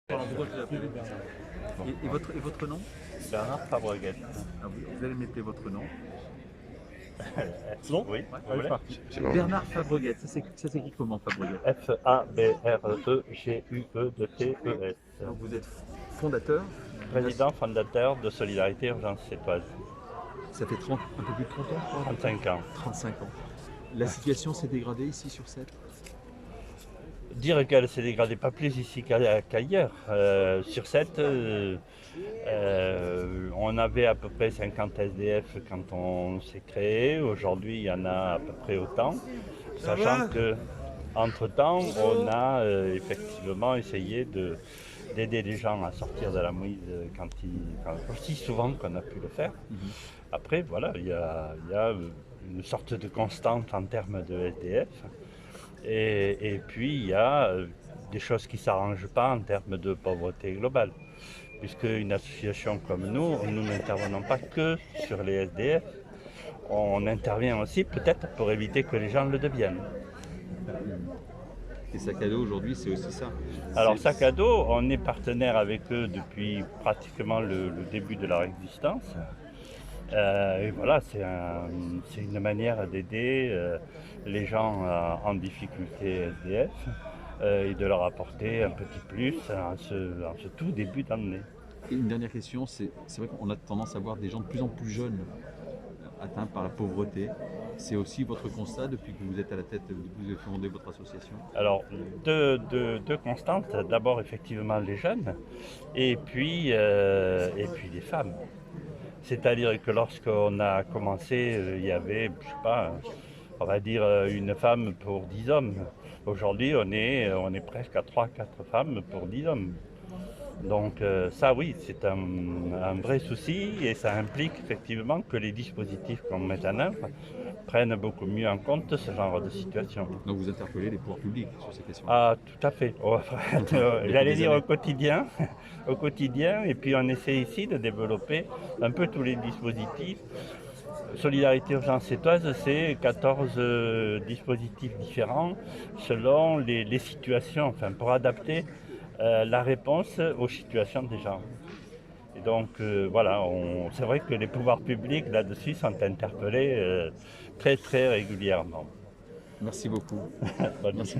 Pourquoi je l'ai appelé Bernard? Et votre nom? Bernard Fabreguet. Vous allez mettre votre nom. C'est bon? Oui, Allez, c'est parti. Bernard Fabreguet, ça s'écrit comment Fabreguet? Fabreguet. Donc vous êtes fondateur, Président fondateur de Solidarité Urgence Cétoise. ça fait un peu plus de 30 ans, je crois. 35 ans. 35 ans. La situation s'est dégradée ici sur Sète? Dire qu'elle s'est dégradée pas plus ici qu'ailleurs. Sur cette, on avait à peu près 50 SDF quand on s'est créé. Aujourd'hui, il y en a à peu près autant. Sachant que, entre-temps, on a effectivement essayé d'aider les gens à sortir de la mouise aussi souvent qu'on a pu le faire. Après, voilà, il y a une sorte de constante en termes de SDF. Et puis, il y a des choses qui ne s'arrangent pas en termes de pauvreté globale. Puisque une association comme nous n'intervenons pas que sur les SDF. On intervient aussi peut-être pour éviter que les gens le deviennent. Et Sac à dos aujourd'hui, c'est aussi ça. Alors Sac à dos, on est partenaire avec eux depuis pratiquement le début de leur existence. Et voilà, c'est une manière d'aider les gens en difficulté SDF et de leur apporter un petit plus en ce tout début d'année. Et une dernière question, c'est vrai qu'on a tendance à voir des gens de plus en plus jeunes atteints par la pauvreté. C'est aussi votre constat depuis que vous êtes à la tête, depuis que vous avez fondé votre association? Alors, deux constantes. D'abord, effectivement, les jeunes, et puis les femmes. C'est-à-dire que lorsqu'on a commencé, il y avait, je sais pas, on va dire une femme pour 10 hommes. Aujourd'hui, on est presque à 3-4 femmes pour 10 hommes. Donc ça, oui, c'est un vrai souci et ça implique effectivement que les dispositifs qu'on met en œuvre prennent beaucoup mieux en compte ce genre de situation. Donc vous interpellez les pouvoirs publics sur ces questions? Ah, tout à fait. J'allais dire au quotidien, et puis on essaie ici de développer un peu tous les dispositifs. Solidarité Urgence Cétoise, c'est 14 dispositifs différents selon les situations, enfin pour adapter la réponse aux situations des gens. Et donc voilà, c'est vrai que les pouvoirs publics là-dessus sont interpellés très très régulièrement. Merci beaucoup. Merci.